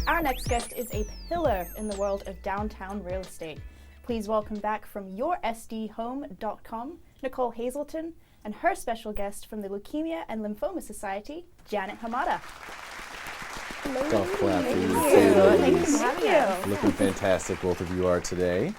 Our next guest is a pillar in the world of downtown real estate. Please welcome back from yoursdhome.com, Nicole Hazelton, and her special guest from the Leukemia and Lymphoma Society, Janet Hamada. Hello. Golf clap, Thank you for having us. Looking fantastic, both of you are today.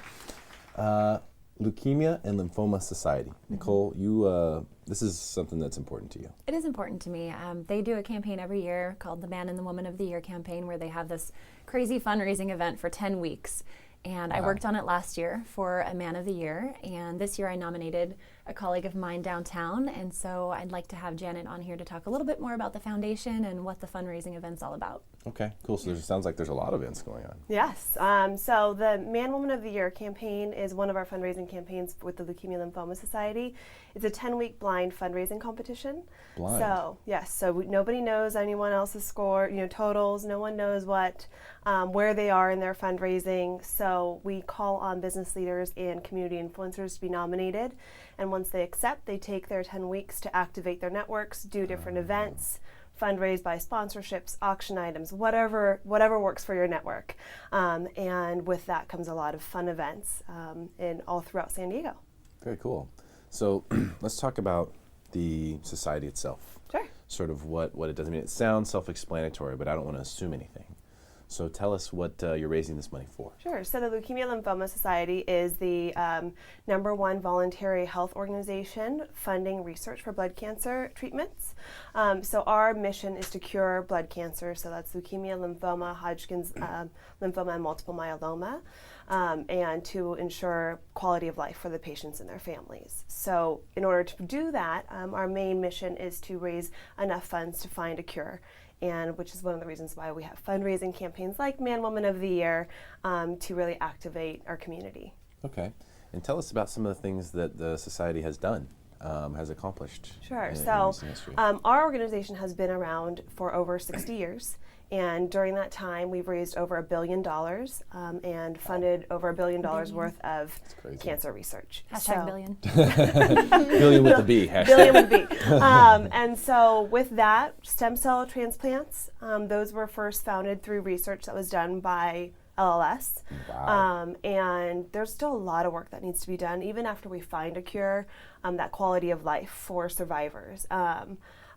Leukemia and Lymphoma Society. Nicole, you this is something that's important to you. It is important to me. They do a campaign every year called the Man and the Woman of the Year campaign, where they have this crazy fundraising event for 10 weeks. And I worked on it last year for a Man of the Year, and this year I nominated a colleague of mine downtown, and so I'd like to have Janet on here to talk a little bit more about the foundation and what the fundraising event's all about. Okay, cool. So it sounds like there's a lot of events going on. Yes. So the Man Woman of the Year campaign is one of our fundraising campaigns with the Leukemia Lymphoma Society. It's a 10-week blind fundraising competition. Blind? So, yes. So nobody knows anyone else's score, totals. No one knows where they are in their fundraising. So we call on business leaders and community influencers to be nominated. And once they accept, they take their 10 weeks to activate their networks, do different events, fundraise by sponsorships, auction items, whatever works for your network. And with that comes a lot of fun events in all throughout San Diego. Very cool. So let's talk about the society itself. Sure. Sort of what it does. I mean, it sounds self-explanatory, but I don't want to assume anything. So tell us what you're raising this money for. Sure. So the Leukemia Lymphoma Society is the #1 voluntary health organization funding research for blood cancer treatments. So our mission is to cure blood cancer. So that's leukemia, lymphoma, Hodgkin's lymphoma, and multiple myeloma, and to ensure quality of life for the patients and their families. So in order to do that, our main mission is to raise enough funds to find a cure. And which is one of the reasons why we have fundraising campaigns like Man Woman of the Year to really activate our community. Okay. And tell us about some of the things that the society has done, has accomplished. Sure. In So recent history. our organization has been around for over 60 years. And during that time, we've raised over $1 billion and funded over $1 billion worth of cancer research. Hashtag billion. Billion with a B. Hashtag. Billion with a B. And so with that, stem cell transplants, those were first founded through research that was done by LLS. Wow. And there's still a lot of work that needs to be done, even after we find a cure, that quality of life for survivors.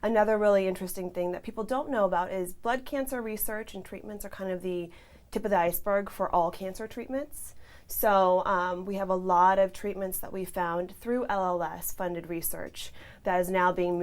Another really interesting thing that people don't know about is blood cancer research and treatments are kind of the tip of the iceberg for all cancer treatments. So we have a lot of treatments that we found through LLS funded research that is now being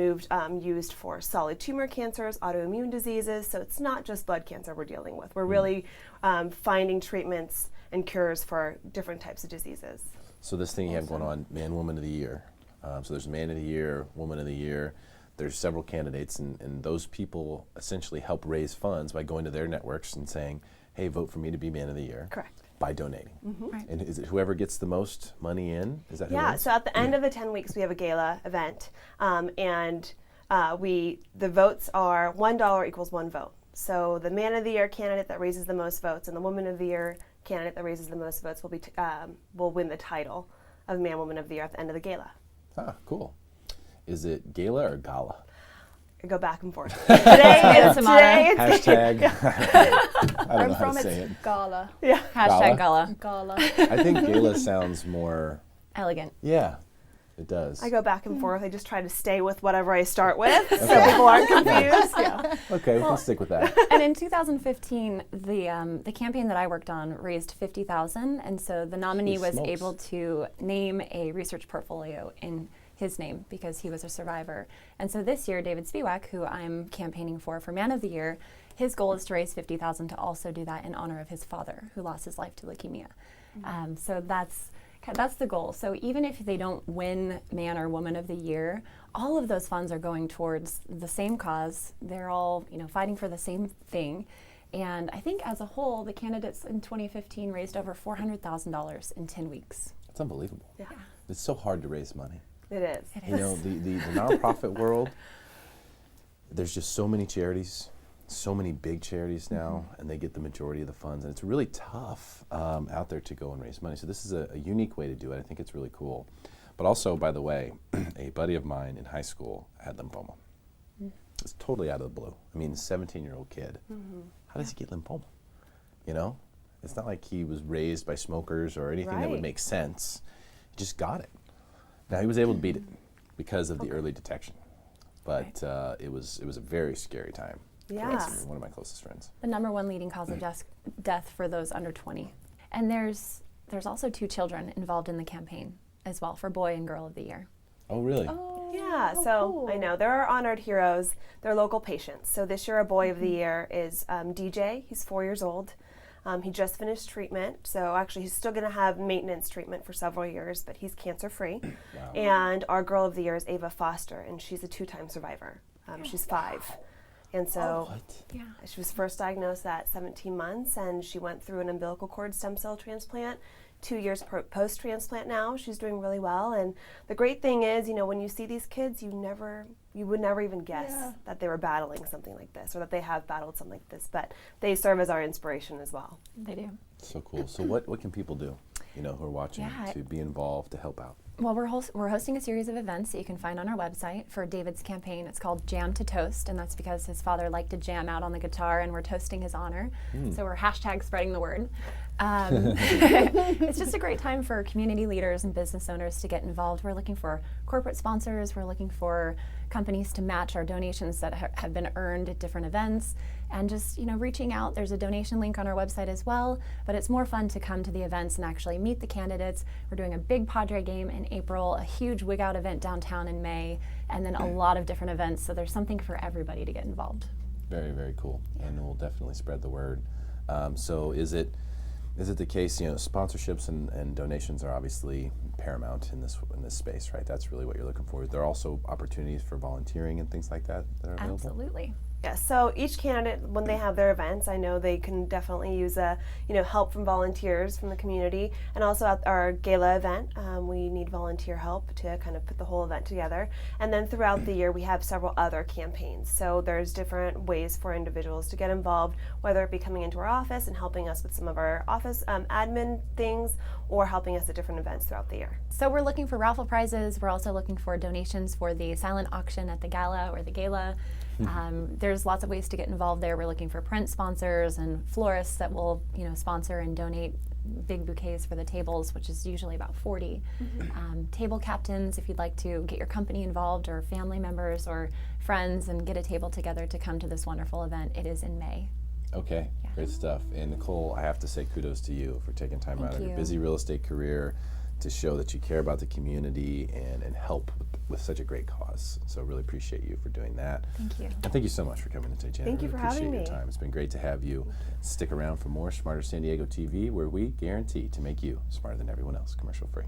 used for solid tumor cancers, autoimmune diseases. So it's not just blood cancer we're dealing with. We're really finding treatments and cures for different types of diseases. So this thing you have going on, Man, Woman of the Year. So there's Man of the Year, Woman of the Year. There's several candidates, and those people essentially help raise funds by going to their networks and saying, hey, vote for me to be Man of the Year. Correct. By donating. Mm-hmm. Right. And is it whoever gets the most money in? Is that who it Yeah, is? so at the end of the 10 weeks, we have a gala event, and the votes are $1 equals 1 vote. So the Man of the Year candidate that raises the most votes and the Woman of the Year candidate that raises the most votes will win the title of Man, Woman of the Year at the end of the gala. Ah, cool. Is it gala or gala? I go back and forth. Today it's Hashtag. I don't know how From to say its it. gala. yeah. Hashtag gala. Gala. I think gala sounds more, Elegant. yeah, it does. I go back and forth. I just try to stay with whatever I start with, so people aren't confused. Yeah. Okay, we can stick with that. And in 2015, the campaign that I worked on raised $50,000, and so the nominee Holy was smokes. able to name a research portfolio in his name because he was a survivor. And so this year, David Spiewak, who I'm campaigning for Man of the Year, his goal is to raise $50,000 to also do that in honor of his father, who lost his life to leukemia. So that's the goal. So even if they don't win Man or Woman of the Year, all of those funds are going towards the same cause. They're all, fighting for the same thing. And I think as a whole, the candidates in 2015 raised over $400,000 in 10 weeks. It's unbelievable. Yeah. It's so hard to raise money. It is. It is. The nonprofit world, there's just so many charities, so many big charities now, and they get the majority of the funds, and it's really tough out there to go and raise money. So this is a unique way to do it. I think it's really cool. But also, by the way, a buddy of mine in high school had lymphoma. It's totally out of the blue. I mean, a 17-year-old kid. How does he get lymphoma? you know? It's not like he was raised by smokers or anything that would Right. make sense. He just got it. Now, he was able to beat it because of the early detection. But it was a very scary time. Yeah. For one of my closest friends. The number one leading cause of death for those under 20. And there's also 2 children involved in the campaign as well for Boy and Girl of the Year. Oh, really? Oh, Yeah, how so cool. I know there are honored heroes. They're local patients. So this year, a Boy of the Year is DJ. He's 4 years old. He just finished treatment, so actually he's still going to have maintenance treatment for several years, but he's cancer-free. Wow. And our Girl of the Year is Ava Foster, and she's a 2-time survivor. She's 5. And so What? Yeah. she was first diagnosed at 17 months, and she went through an umbilical cord stem cell transplant. 2 years post-transplant now. She's doing really well. And the great thing is, you know, when you see these kids, you would never even guess that they were battling something like this or that they have battled something like this. But they serve as our inspiration as well. They do. So cool. So what can people do, you know, who are watching to be involved, to help out? Well, we're hosting a series of events that you can find on our website for David's campaign. It's called Jam to Toast, and that's because his father liked to jam out on the guitar, and we're toasting his honor. So we're hashtag spreading the word. It's just a great time for community leaders and business owners to get involved. We're looking for corporate sponsors. We're looking for companies to match our donations that have been earned at different events. And just, you know, reaching out. There's a donation link on our website as well, but it's more fun to come to the events and actually meet the candidates. We're doing a big Padre game in April, a huge Wig Out event downtown in May, and then a lot of different events. So there's something for everybody to get involved. Very, very cool. And we'll definitely spread the word. So is it the case, you know, sponsorships and donations are obviously paramount in this space, right? That's really what you're looking for. There are also opportunities for volunteering and things like that that are available? Absolutely. Yeah, so each candidate, when they have their events, I know they can definitely use help from volunteers from the community, and also at our gala event, we need volunteer help to kind of put the whole event together. And then throughout the year, we have several other campaigns. So there's different ways for individuals to get involved, whether it be coming into our office and helping us with some of our office admin things, or helping us at different events throughout the year. So we're looking for raffle prizes. We're also looking for donations for the silent auction at the gala or the gala. There's lots of ways to get involved there. We're looking for print sponsors and florists that will, you know, sponsor and donate big bouquets for the tables, which is usually about 40. Table captains, if you'd like to get your company involved or family members or friends and get a table together to come to this wonderful event. It is in May. Okay, great stuff. And Nicole, I have to say kudos to you for taking time out of your you. busy real estate career to show that you care about the community and help with such a great cause. So really appreciate you for doing that. Thank you. And thank you so much for coming today, Jen. Thank I you really for having appreciate your me. time. It's been great to have you. Stick around for more Smarter San Diego TV, where we guarantee to make you smarter than everyone else, commercial free.